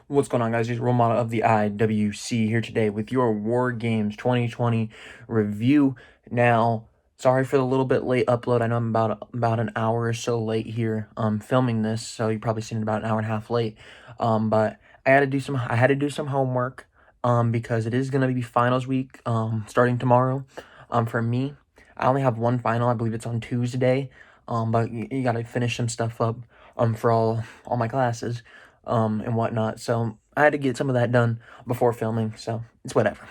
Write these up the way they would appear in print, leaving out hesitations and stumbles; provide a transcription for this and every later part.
What's going on, guys? It's role model of the IWC here today with your WarGames 2020 review. Now, sorry for the little bit late upload. I know I'm about an hour or so late here filming this, so you've probably seen it about an hour and a half late. But I had to do some homework because it is gonna be finals week starting tomorrow. For me, I only have one final. I believe it's on Tuesday. But you gotta finish some stuff up for all my classes and whatnot. So I had to get some of that done before filming, so it's whatever.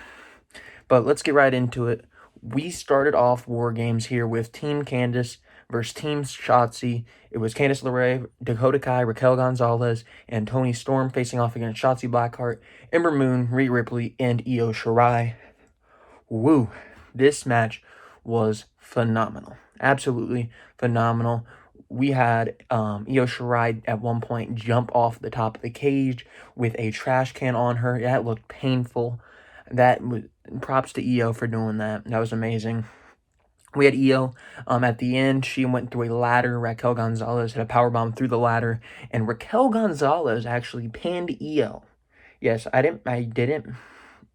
But let's get right into it. We started off WarGames here with Team Candice versus Team Chatzy. It was Candice LeRae, Dakota Kai, Raquel Gonzalez, and Toni Storm facing off against Shotzi Blackheart, Ember Moon, Rhea Ripley, and Io Shirai. Woo! This match was phenomenal. Absolutely phenomenal. We had Io Shirai at one point jump off the top of the cage with a trash can on her. That looked painful. That was props to Io for doing that. That was amazing. We had Io at the end. She went through a ladder. Raquel Gonzalez hit a powerbomb through the ladder, and Raquel Gonzalez actually pinned Io. Yes, I didn't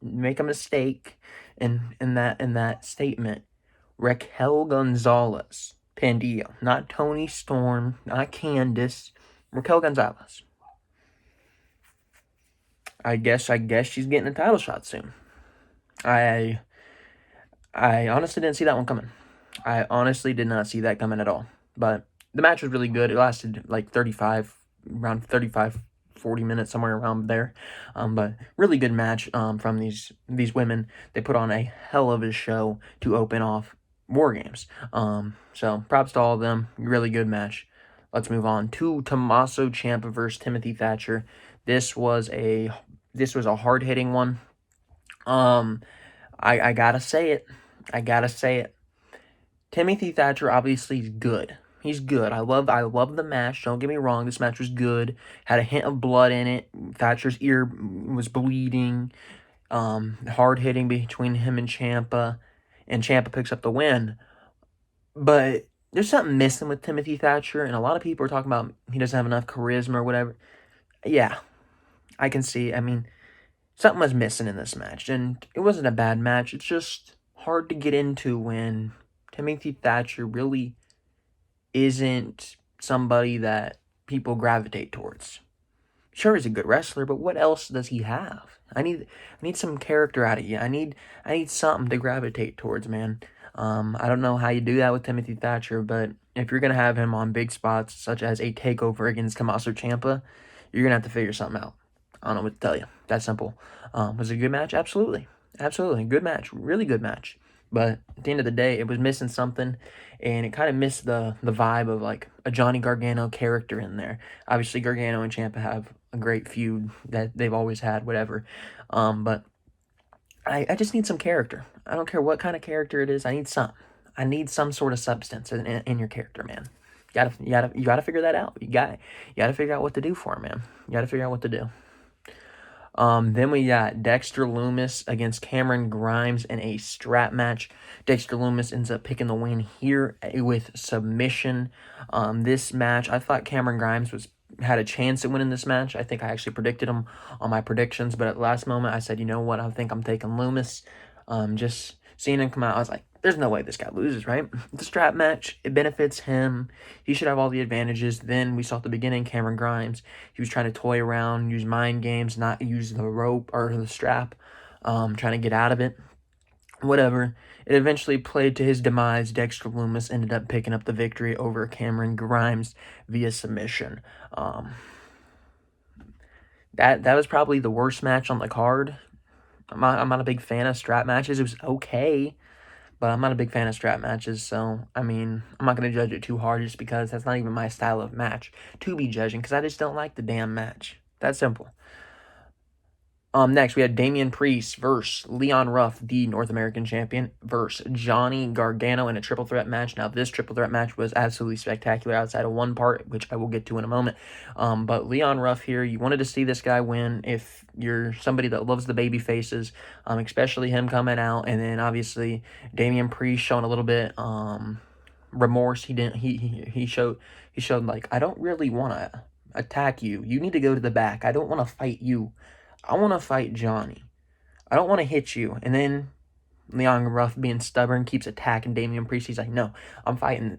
make a mistake in that statement. Raquel Gonzalez pinned Io, not Toni Storm, not Candice. Raquel Gonzalez. I guess she's getting a title shot soon. I honestly didn't see that one coming. I honestly did not see that coming at all. But the match was really good. It lasted like 35, 40 minutes, somewhere around there. But really good match from these women. They put on a hell of a show to open off WarGames. So props to all of them. Really good match. Let's move on to Tommaso Ciampa versus Timothy Thatcher. This was a hard-hitting one. I gotta say it. Timothy Thatcher obviously is good. He's good. I love the match. Don't get me wrong. This match was good. Had a hint of blood in it. Thatcher's ear was bleeding. Hard hitting between him and Ciampa picks up the win. But there's something missing with Timothy Thatcher, and a lot of people are talking about he doesn't have enough charisma or whatever. Yeah, I can see. I mean, something was missing in this match, and it wasn't a bad match. It's just hard to get into when Timothy Thatcher really isn't somebody that people gravitate towards. Sure, he's a good wrestler, but what else does he have? I need some character out of you. I need something to gravitate towards, man. I don't know how you do that with Timothy Thatcher, but if you're gonna have him on big spots, such as a takeover against Tommaso Ciampa, you're gonna have to figure something out. I don't know what to tell you. That simple. Was it a good match? Absolutely. Good match. Really good match. But at the end of the day, it was missing something, and it kind of missed the vibe of like a Johnny Gargano character in there. Obviously, Gargano and Ciampa have a great feud that they've always had, whatever. But I just need some character. I don't care what kind of character it is. I need some sort of substance in your character, man. You gotta figure that out. You gotta figure out what to do for him, man. You gotta figure out what to do. Then we got Dexter Loomis against Cameron Grimes in a strap match. Dexter Loomis ends up picking the win here with submission. This match, I thought Cameron Grimes had a chance at winning this match. I think I actually predicted him on my predictions, but at the last moment, I said, you know what, I think I'm taking Loomis. Just seeing him come out, I was like, there's no way this guy loses, right? The strap match, it benefits him. He should have all the advantages. Then we saw at the beginning, Cameron Grimes, he was trying to toy around, use mind games, not use the rope or the strap, trying to get out of it. Whatever. It eventually played to his demise. Dexter Loomis ended up picking up the victory over Cameron Grimes via submission. That was probably the worst match on the card. I'm not a big fan of strap matches. It was okay, but I'm not a big fan of strap matches, so, I mean, I'm not going to judge it too hard just because that's not even my style of match to be judging, because I just don't like the damn match. That simple. Next, we had Damian Priest versus Leon Ruff, the North American champion, versus Johnny Gargano in a triple threat match. Now, this triple threat match was absolutely spectacular outside of one part, which I will get to in a moment. But Leon Ruff here, you wanted to see this guy win if you're somebody that loves the baby faces, especially him coming out, and then obviously Damian Priest showing a little bit remorse. He showed like, I don't really want to attack you. You need to go to the back. I don't want to fight you. I want to fight Johnny. I don't want to hit you. And then Leon Ruff, being stubborn, keeps attacking Damian Priest. He's like, no, I'm fighting.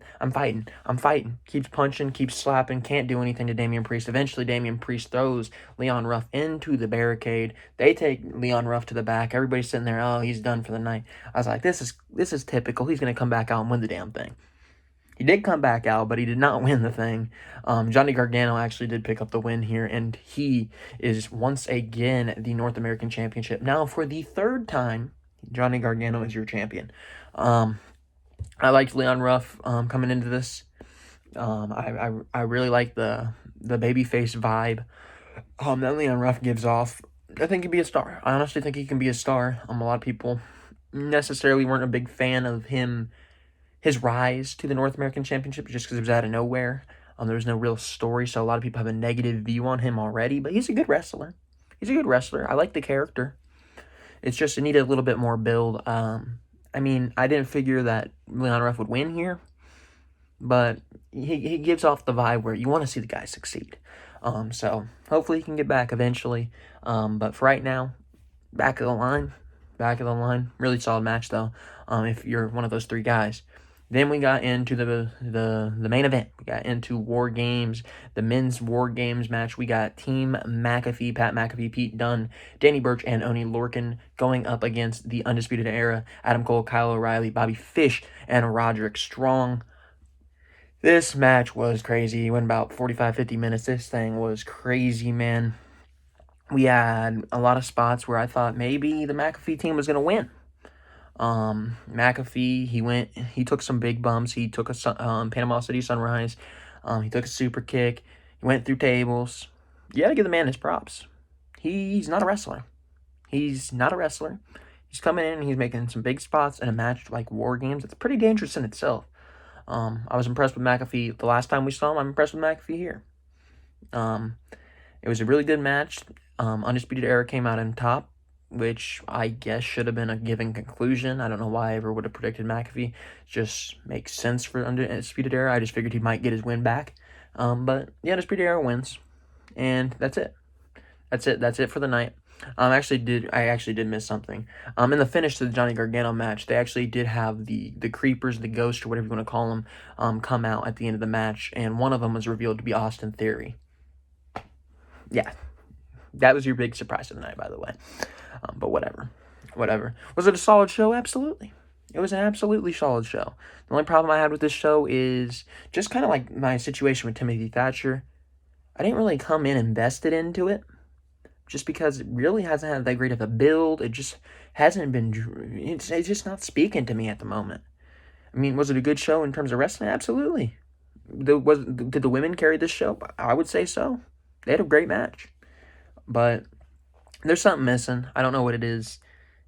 Keeps punching, keeps slapping, can't do anything to Damian Priest. Eventually, Damian Priest throws Leon Ruff into the barricade. They take Leon Ruff to the back. Everybody's sitting there, oh, he's done for the night. I was like, this is typical. He's going to come back out and win the damn thing. He did come back out, but he did not win the thing. Johnny Gargano actually did pick up the win here, and he is once again the North American Championship. Now, for the third time, Johnny Gargano is your champion. I liked Leon Ruff coming into this. I really like the babyface vibe that Leon Ruff gives off. I think he'd be a star. I honestly think he can be a star. A lot of people necessarily weren't a big fan of his rise to the North American Championship just because it was out of nowhere. There was no real story, so a lot of people have a negative view on him already, but he's a good wrestler. I like the character. It's just it needed a little bit more build. I mean, I didn't figure that Leon Ruff would win here, but he gives off the vibe where you want to see the guy succeed. So hopefully he can get back eventually. But for right now, back of the line. Really solid match though. If you're one of those three guys. Then we got into the main event. We got into WarGames, the men's WarGames match. We got Team McAfee, Pat McAfee, Pete Dunne, Danny Burch, and Oney Lorcan going up against the Undisputed Era, Adam Cole, Kyle O'Reilly, Bobby Fish, and Roderick Strong. This match was crazy. It went about 45, 50 minutes. This thing was crazy, man. We had a lot of spots where I thought maybe the McAfee team was going to win. McAfee, he took some big bumps. He took a Panama City Sunrise. He took a super kick. He went through tables. You got to give the man his props. He's not a wrestler. He's coming in and he's making some big spots in a match like WarGames. It's pretty dangerous in itself. I was impressed with McAfee the last time we saw him. I'm impressed with McAfee here. It was a really good match. Undisputed Era came out on top, which I guess should have been a given conclusion. I don't know why I ever would have predicted McAfee. It just makes sense for Undisputed Era. I just figured he might get his win back. But the Undisputed Era wins. And that's it. That's it for the night. I actually did miss something. In the finish to the Johnny Gargano match, they actually did have the creepers, the ghosts, or whatever you want to call them, come out at the end of the match, and one of them was revealed to be Austin Theory. Yeah, that was your big surprise of the night, by the way. But whatever. Was it a solid show? Absolutely. It was an absolutely solid show. The only problem I had with this show is just kind of like my situation with Timothy Thatcher. I didn't really come in invested into it, just because it really hasn't had that great of a build. It just hasn't been, it's just not speaking to me at the moment. I mean, was it a good show in terms of wrestling? Absolutely. Did the women carry this show? I would say so. They had a great match. But there's something missing. I don't know what it is.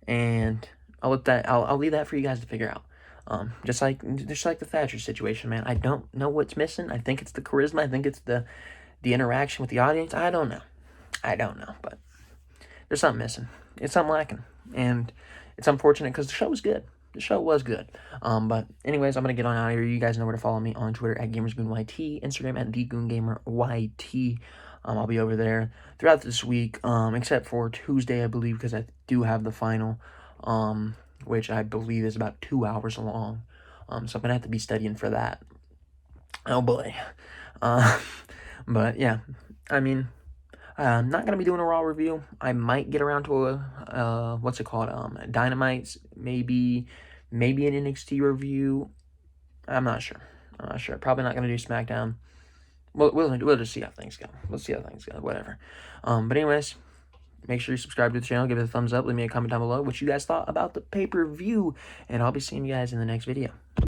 And I'll leave that for you guys to figure out. Just like the Thatcher situation, man. I don't know what's missing. I think it's the charisma. I think it's the interaction with the audience. I don't know, but there's something missing. It's something lacking, and it's unfortunate because the show was good. But anyways, I'm gonna get on out of here. You guys know where to follow me on Twitter at GamersGoonYT, Instagram at thegoongameryt. I'll be over there throughout this week, except for Tuesday, I believe, because I do have the final, which I believe is about 2 hours long. So I'm gonna have to be studying for that. Oh boy. But yeah, I mean, I'm not gonna be doing a Raw review. I might get around to a what's it called? Dynamite's, maybe an NXT review. I'm not sure. Probably not gonna do SmackDown. We'll just see how things go. Whatever. But anyways, make sure you subscribe to the channel, give it a thumbs up, leave me a comment down below what you guys thought about the pay-per-view, and I'll be seeing you guys in the next video.